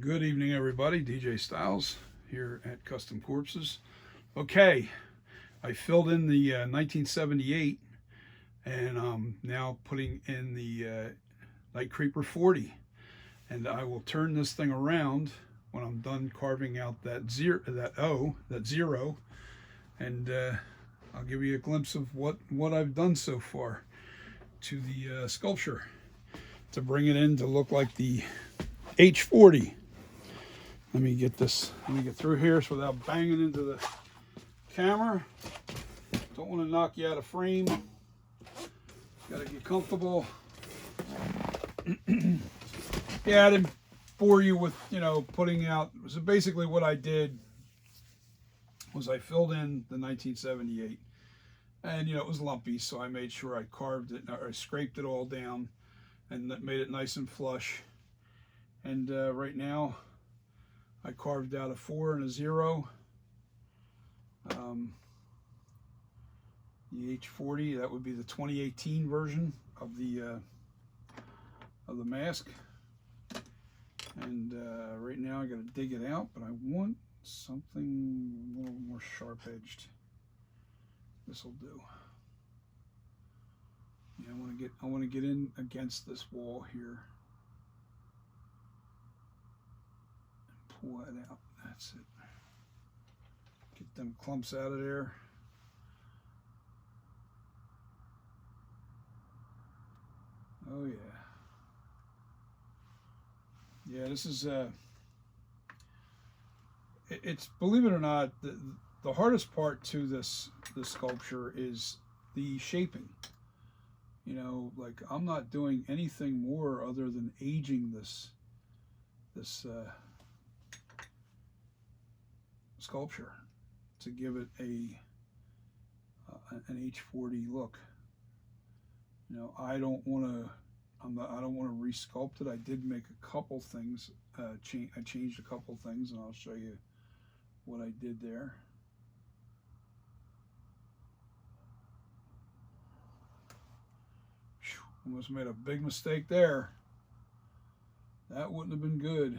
Good evening, everybody. DJ Styles here at Custom Corpses. Okay, I filled in the 1978, and I'm now putting in the NightCreeper 40. And I will turn this thing around when I'm done carving out that zero, and I'll give you a glimpse of what I've done so far to the sculpture to bring it in to look like the H40. Let me get through here so without banging into the camera. Don't want to knock you out of frame. Got to get comfortable. Yeah, I didn't bore you with, putting out. So basically what I did was I filled in the 1978. And, it was lumpy, so I made sure I carved it, or I scraped it all down and that made it nice and flush. And right now, I carved out a 4 and a 0. The H40, that would be the 2018 version of the mask. And right now I got to dig it out, but I want something a little more sharp-edged. This will do. Yeah, I want to get in against this wall here. Pull that out. That's it. Get them clumps out of there. Oh yeah. Yeah, this is it's, believe it or not, the hardest part to this sculpture is the shaping. Like I'm not doing anything more other than aging this sculpture to give it an H40 look. I don't want to resculpt it. I did make a couple things. I changed a couple things, and I'll show you what I did there. Almost made a big mistake there. That wouldn't have been good.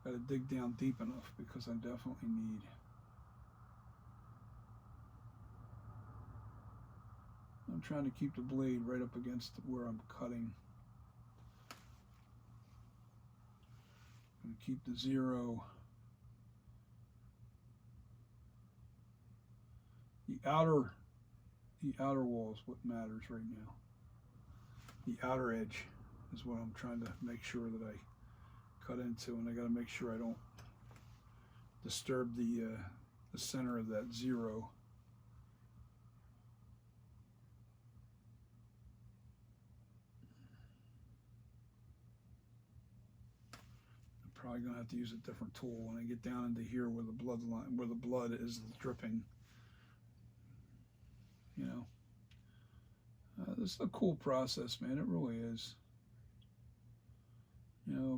Got to dig down deep enough because I definitely need. I'm trying to keep the blade right up against where I'm cutting. And keep the 0. The outer wall is what matters right now. The outer edge is what I'm trying to make sure that I cut into, and I got to make sure I don't disturb the center of that 0. I'm probably gonna have to use a different tool when I get down into here where the blood is dripping. This is a cool process, man. It really is.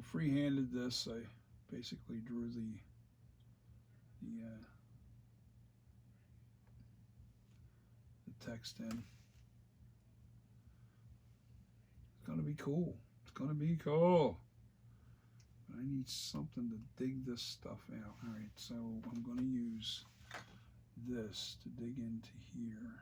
Free-handed this. I basically drew the text in. It's gonna be cool. It's gonna be cool. But I need something to dig this stuff out. All right, so I'm gonna use this to dig into here.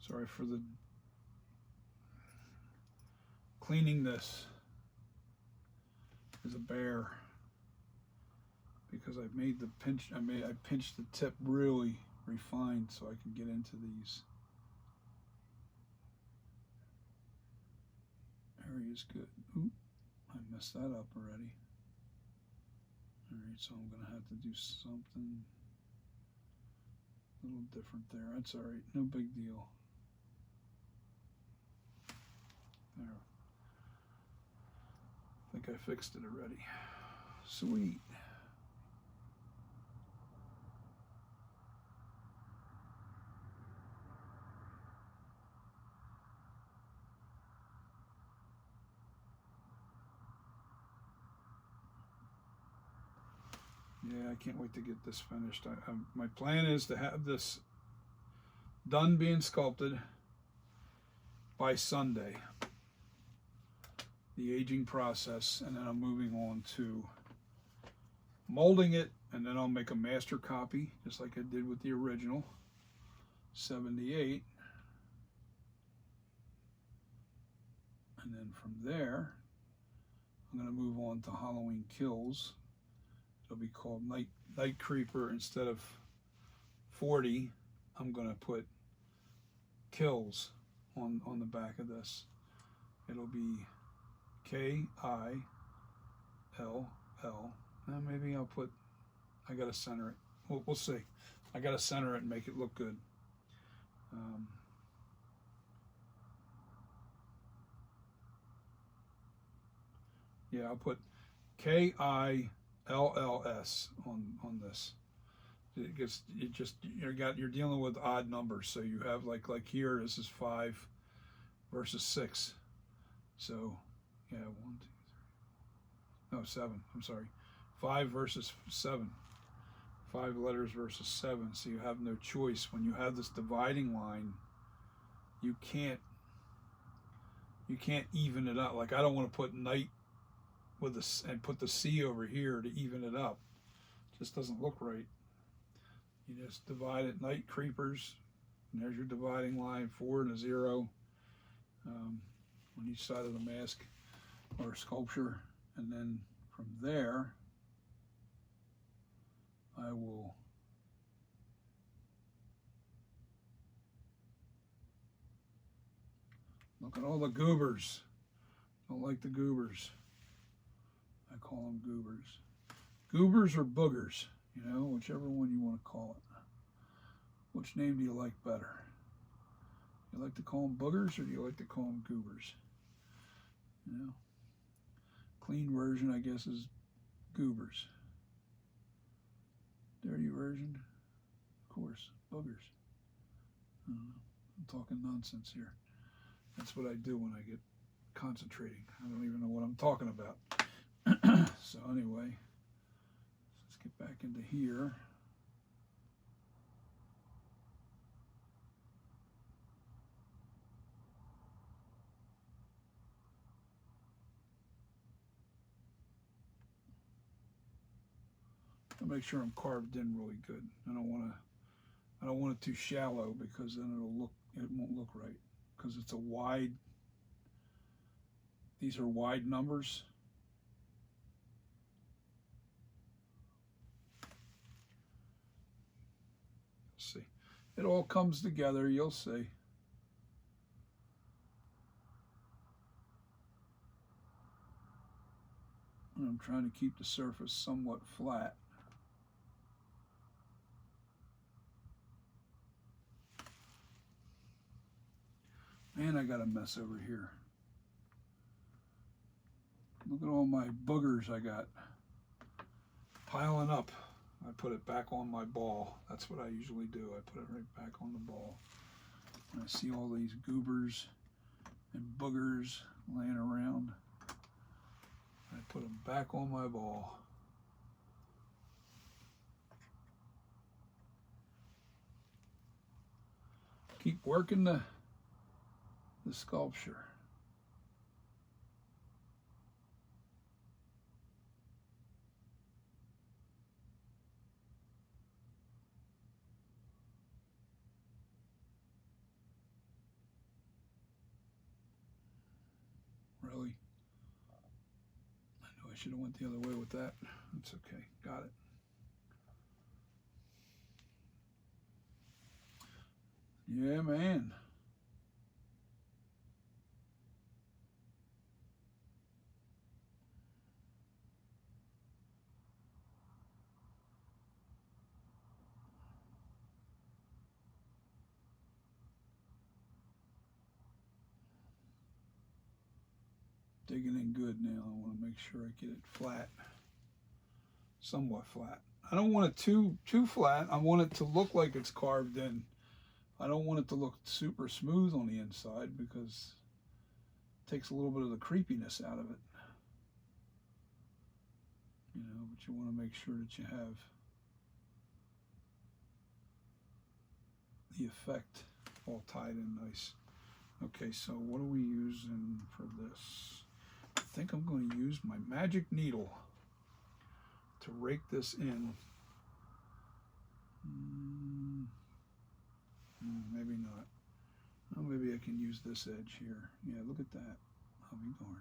Sorry for the cleaning. This is a bear because I've made the pinch. I pinched the tip really refined so I can get into these areas good. Oop, I messed that up already. All right, so I'm gonna have to do something a little different there. That's all right, no big deal. There. I think I fixed it already. Sweet. Yeah, I can't wait to get this finished. My plan is to have this done being sculpted by Sunday, the aging process, and then I'm moving on to molding it, and then I'll make a master copy just like I did with the original 78, and then from there I'm going to move on to Halloween Kills. It'll be called NightCreeper. Instead of 40, I'm going to put Kills on the back of this. It'll be KILL. Maybe I'll put, I got to center it. We'll see. I got to center it and make it look good. Yeah, I'll put KILLS on this. You're dealing with odd numbers, so you have like here, this is 5 versus 6. So yeah, 1, 2, 3, no, 7. I'm sorry, 5 versus 7. 5 letters versus 7. So you have no choice. When you have this dividing line, you can't even it up. Like, I don't want to put night with this and put the C over here to even it up. It just doesn't look right. You just divide it, night creepers, and there's your dividing line, 4 and a 0 on each side of the mask or sculpture. And then from there, I will look at all the goobers. Don't like the goobers. I call them goobers. Goobers or boogers, you know, whichever one you want to call it. Which name do you like better? You like to call them boogers, or do you like to call them goobers? You know, clean version, I guess, is goobers. Dirty version, of course, boogers. I don't know. I'm talking nonsense here. That's what I do when I get concentrating. I don't even know what I'm talking about. So anyway, let's get back into here. I'll make sure I'm carved in really good. I don't want it too shallow, because then it won't look right, because it's a wide, these are wide numbers. See, it all comes together, you'll see. And I'm trying to keep the surface somewhat flat. Man, I got a mess over here. Look at all my boogers I got piling up. I put it back on my ball. That's what I usually do. I put it right back on the ball. And I see all these goobers and boogers laying around. I put them back on my ball. Keep working the sculpture. Really? I know I should have went the other way with that. That's okay. Got it. Yeah, man. Digging in good now. I want to make sure I get it flat, somewhat flat. I don't want it too flat. I want it to look like it's carved in. I don't want it to look super smooth on the inside, because it takes a little bit of the creepiness out of it. You know, But you want to make sure that you have the effect all tied in nice. Okay, so what are we using for this? I think I'm going to use my magic needle to rake this in. Maybe not. Oh, maybe I can use this edge here. Yeah, look at that. I'll be darned.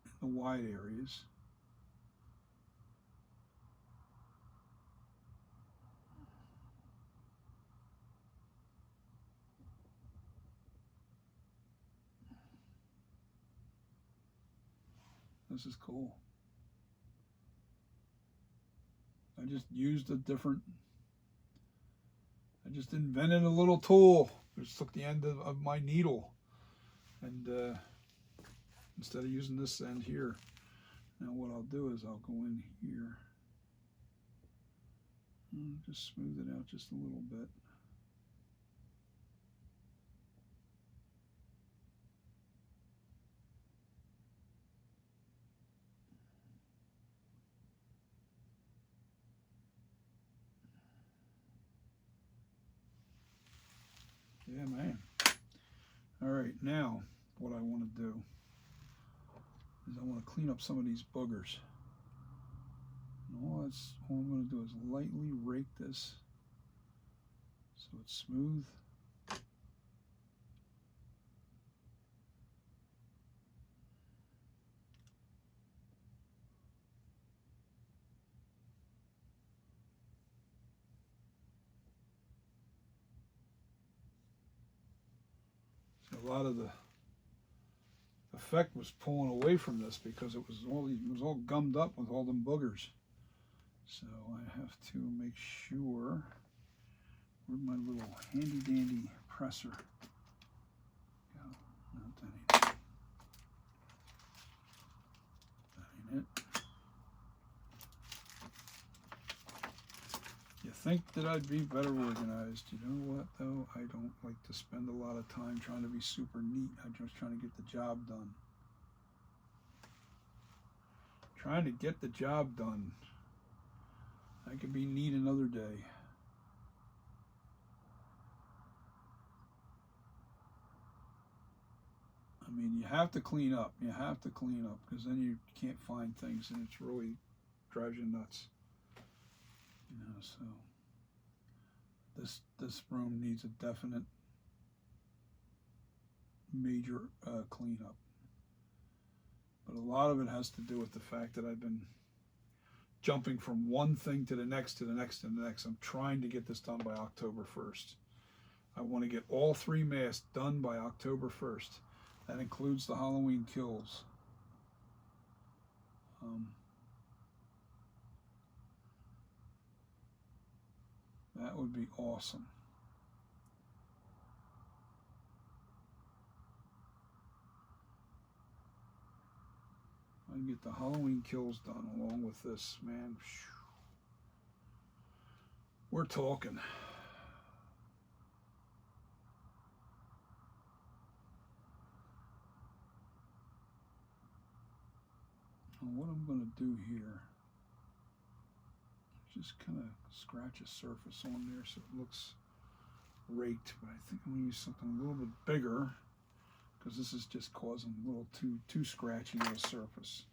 In the wide areas. This is cool. I just used a different, I just invented a little tool. Just took the end of my needle and instead of using this end here. Now what I'll do is I'll go in here and just smooth it out just a little bit. Yeah, man. All right, now what I want to do is I want to clean up some of these boogers. And all I'm going to do is lightly rake this so it's smooth. A lot of the effect was pulling away from this because it was all gummed up with all them boogers. So I have to make sure. Where'd my little handy dandy presser go? No, that ain't it. You think that I'd be better organized. You know what though? I don't like to spend a lot of time trying to be super neat. I'm just trying to get the job done. Trying to get the job done. I could be neat another day. I mean, you have to clean up. You have to clean up because then you can't find things and it's really drives you nuts. You know, so this room needs a definite major cleanup. But a lot of it has to do with the fact that I've been jumping from one thing to the next, to the next, to the next. I'm trying to get this done by October 1st. I want to get all 3 masks done by October 1st. That includes the Halloween kills. That would be awesome. I can get the Halloween kills done along with this, man. We're talking. And what I'm going to do here is just kind of scratch a surface on there so it looks raked. But I think I'm going to use something a little bit bigger because this is just causing a little too scratchy of a surface.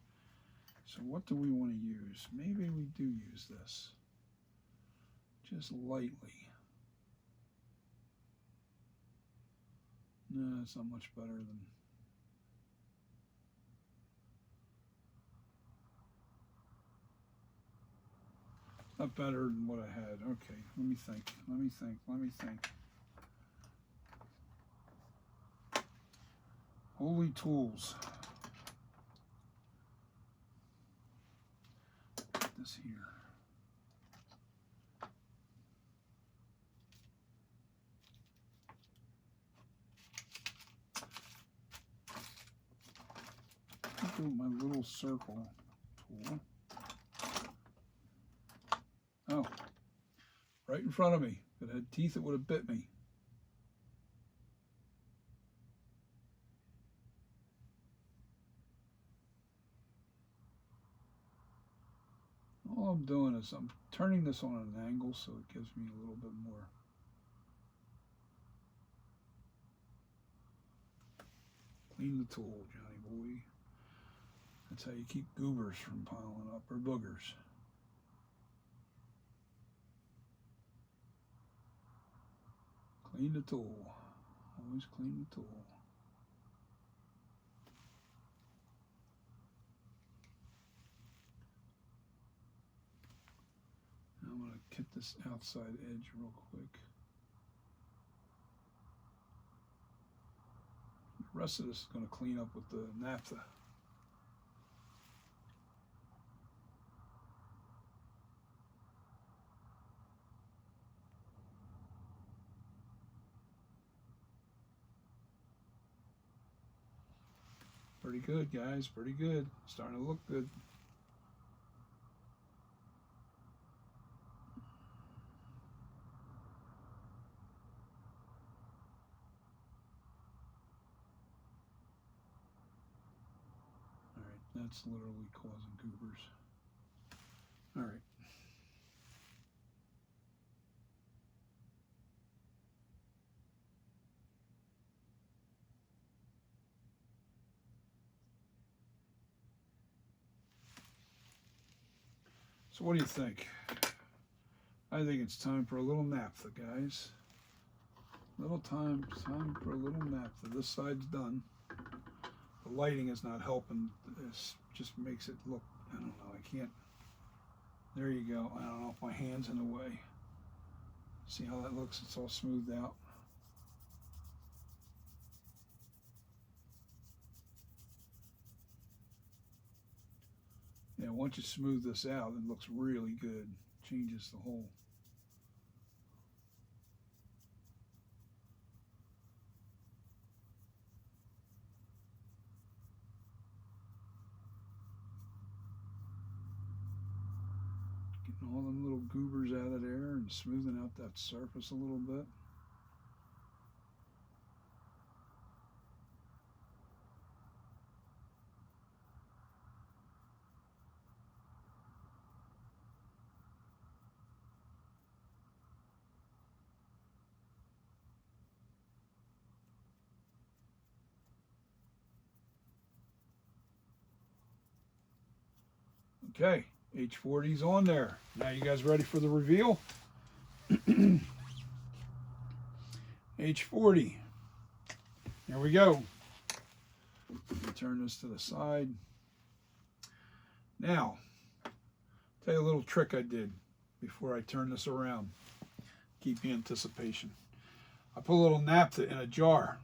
So what do we want to use? Maybe we do use this just lightly. No, it's not much better than not better than what I had. Okay, let me think. Let me think. Holy tools. Put this here. I'll do my little circle tool. Oh, right in front of me. If it had teeth, it would have bit me. all I'm doing is I'm turning this on an angle so it gives me a little bit more. Clean the tool, Johnny boy. That's how you keep goobers from piling up, or boogers. Clean the tool. Always clean the tool. Now I'm going to get this outside edge real quick. The rest of this is going to clean up with the naphtha. Pretty good, guys, pretty good. Starting to look good. All right, that's literally causing goobers. All right. So what do you think? I think it's time for a little naphtha, guys. Time for a little naphtha. This side's done. The lighting is not helping. This just makes it look, I don't know, I can't. There you go. I don't know if my hand's in the way. See how that looks? It's all smoothed out. Yeah, once you smooth this out, it looks really good. Changes the whole. Getting all them little goobers out of there and smoothing out that surface a little bit. Okay, H40's on there. Now you guys ready for the reveal? H40. Here we go. Turn this to the side. Now, tell you a little trick I did before I turn this around. Keep the anticipation. I put a little naphtha in a jar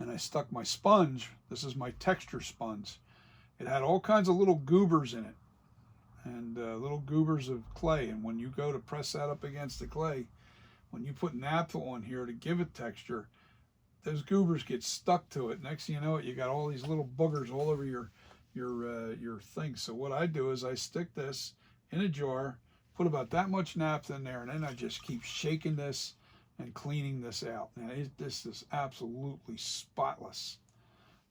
and I stuck my sponge. This is my texture sponge. It had all kinds of little goobers in it. And little goobers of clay, and when you go to press that up against the clay, when you put naphtha on here to give it texture, those goobers get stuck to it. Next thing you know it, you got all these little boogers all over your thing. So what I do is I stick this in a jar, put about that much naphtha in there, and then I just keep shaking this and cleaning this out. And this is absolutely spotless.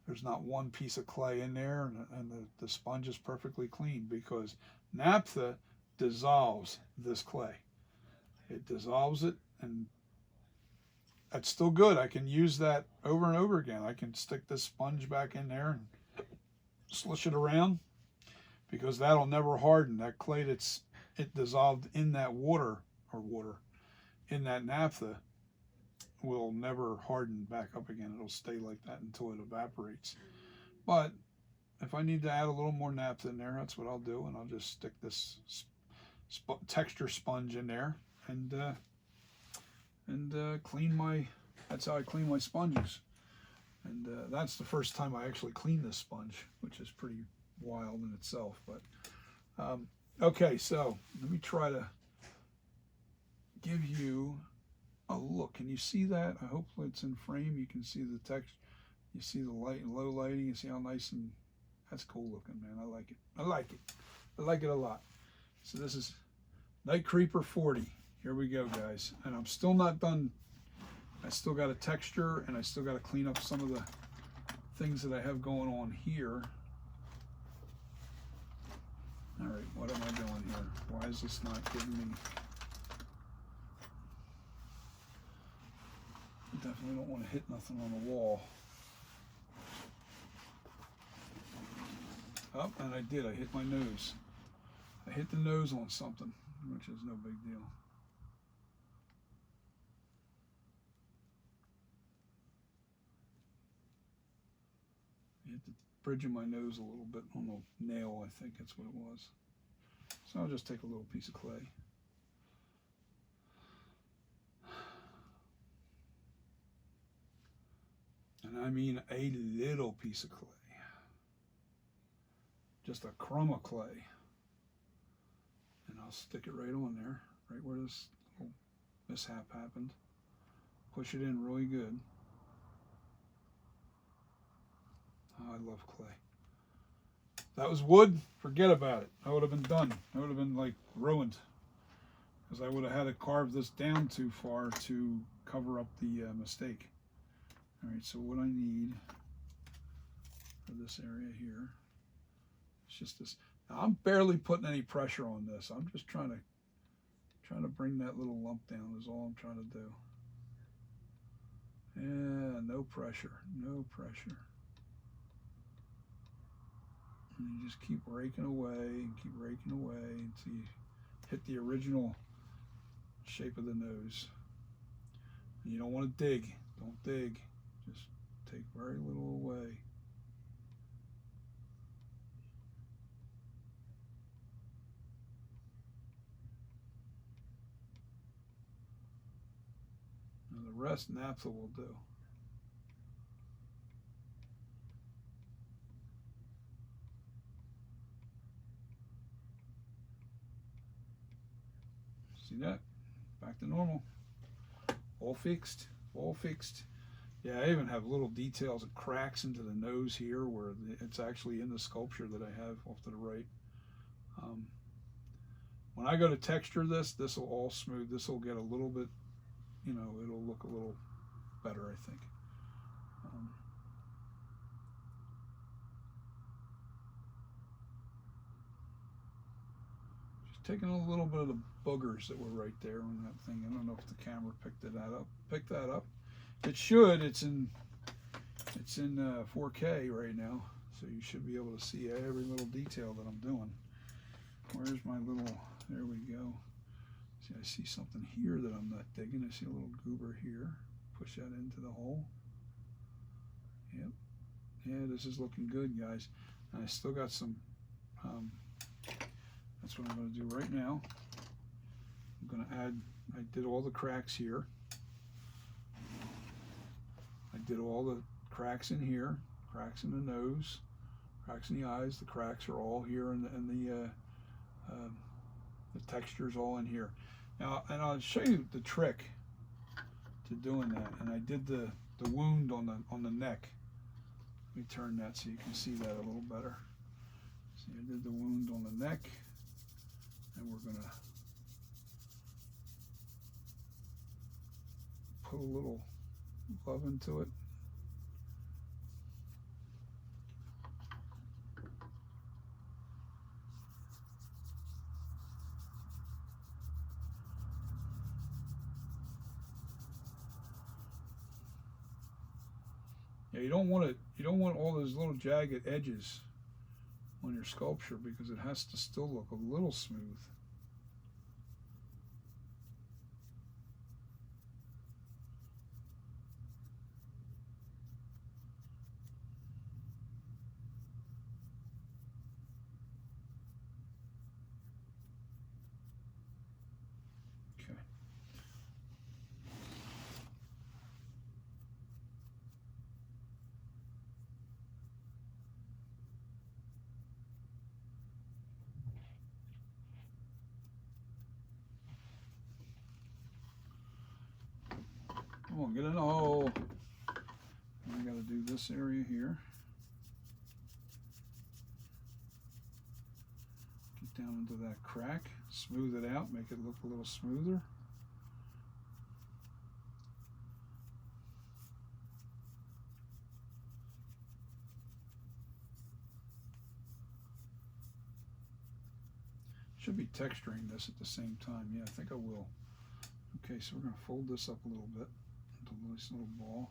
There's not one piece of clay in there, and the sponge is perfectly clean because naphtha dissolves this clay. It dissolves it, and that's still good. I can use that over and over again. I can stick this sponge back in there and slush it around because that'll never harden. That clay it dissolved in that water in that naphtha will never harden back up again. It'll stay like that until it evaporates. But if I need to add a little more naphtha in there, that's what I'll do, and I'll just stick this texture sponge in there and clean my. That's how I clean my sponges. And that's the first time I actually clean this sponge, which is pretty wild in itself. But okay, so let me try to give you a look. Can you see that? Hopefully it's in frame. You can see the text. You see the light and low lighting. You see how nice and that's cool looking, man. I like it. I like it. I like it a lot. So this is NightCreeper 40. Here we go, guys. And I'm still not done. I still got a texture, and I still got to clean up some of the things that I have going on here. All right, what am I doing here? Why is this not giving me? Definitely don't want to hit nothing on the wall. Oh, and I did. I hit my nose. I hit the nose on something, which is no big deal. I hit the bridge of my nose a little bit on the nail, I think that's what it was. So I'll just take a little piece of clay. And I mean a little piece of clay. Just a crumb of clay. And I'll stick it right on there, right where this little mishap happened. Push it in really good. Oh, I love clay. If that was wood, forget about it. I would have been done. I would have been like ruined. Because I would have had to carve this down too far to cover up the mistake. Alright, so what I need for this area here, it's just this. Now, I'm barely putting any pressure on this. I'm just trying to bring that little lump down is all I'm trying to do. Yeah, no pressure, no pressure. And you just keep raking away and keep raking away until you hit the original shape of the nose. And you don't want to dig. Don't dig. Just take very little away. And the rest naphtha will do. See that? Back to normal. All fixed. All fixed. Yeah, I even have little details of cracks into the nose here where it's actually in the sculpture that I have off to the right. When I go to texture this will all smooth. This will get a little bit, you know, it'll look a little better, I think. Just taking a little bit of the boogers that were right there on that thing. I don't know if the camera picked that up. It should. It's in 4K right now, so you should be able to see every little detail that I'm doing. Where's my little? There we go. See, I see something here that I'm not digging. I see a little goober here. Push that into the hole. Yep. Yeah, this is looking good, guys. And I still got some. That's what I'm going to do right now. I'm going to add. I did all the cracks here. I did all the cracks in here, cracks in the nose, cracks in the eyes. The cracks are all here, and the texture's all in here. Now, and I'll show you the trick to doing that. And I did the wound on the neck. Let me turn that so you can see that a little better. See, I did the wound on the neck, and we're gonna put a little glove into it. Yeah, you don't want all those little jagged edges on your sculpture because it has to still look a little smooth. Come on, get in the hole. I got to do this area here. Get down into that crack, smooth it out, make it look a little smoother. Should be texturing this at the same time. Yeah, I think I will. Okay, so we're going to fold this up a little bit into a nice little ball.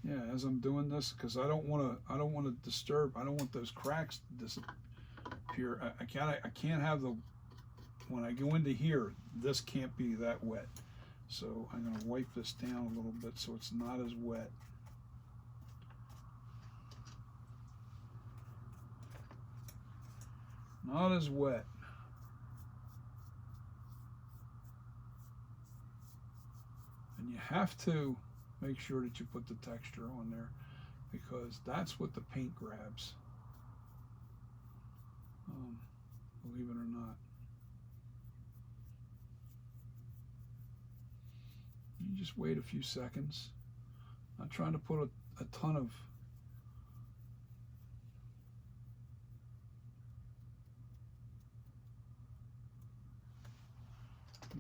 Yeah, as I'm doing this, because I don't want to disturb. I don't want those cracks to disappear. I can't have the, when I go into here, this can't be that wet. So I'm going to wipe this down a little bit so it's not as wet. Not as wet. And you have to make sure that you put the texture on there, because that's what the paint grabs, believe it or not. You just wait a few seconds. Not trying to put a ton of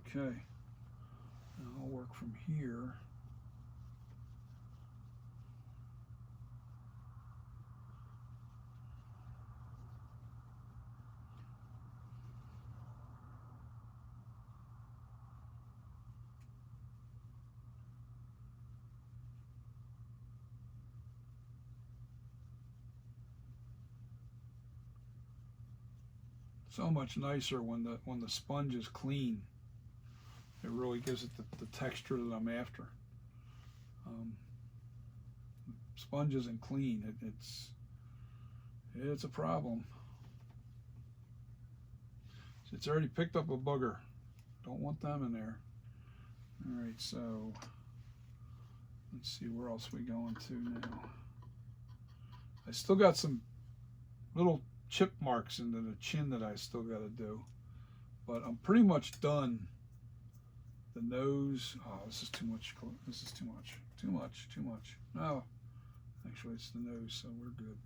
okay. Now I'll work from here. So much nicer when the sponge is clean. It really gives it the texture that I'm after. Sponge isn't clean. It's a problem. It's already picked up a booger. Don't want them in there. All right, so let's see, where else are we going to now? I still got some little chip marks into the chin that I still got to do, but I'm pretty much done. The nose, oh, this is too much. This is too much. Too much. Too much. No, actually, it's the nose, so we're good.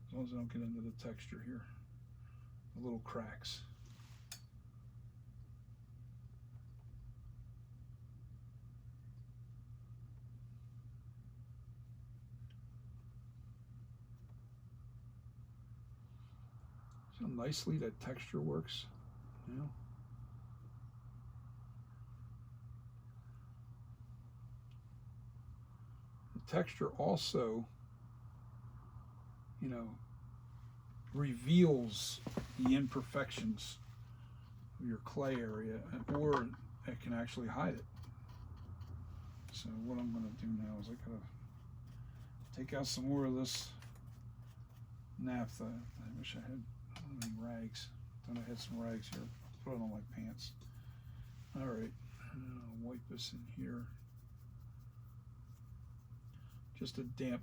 As long as I don't get into the texture here, the little cracks. See how nicely that texture works now? The texture also, you know, reveals the imperfections of your clay area, or it can actually hide it. So what I'm going to do now is I gotta take out some more of this naphtha. I wish I had any rags. Thought I had some rags here. Put it on my pants. All right, and then I'll wipe this in here. Just a damp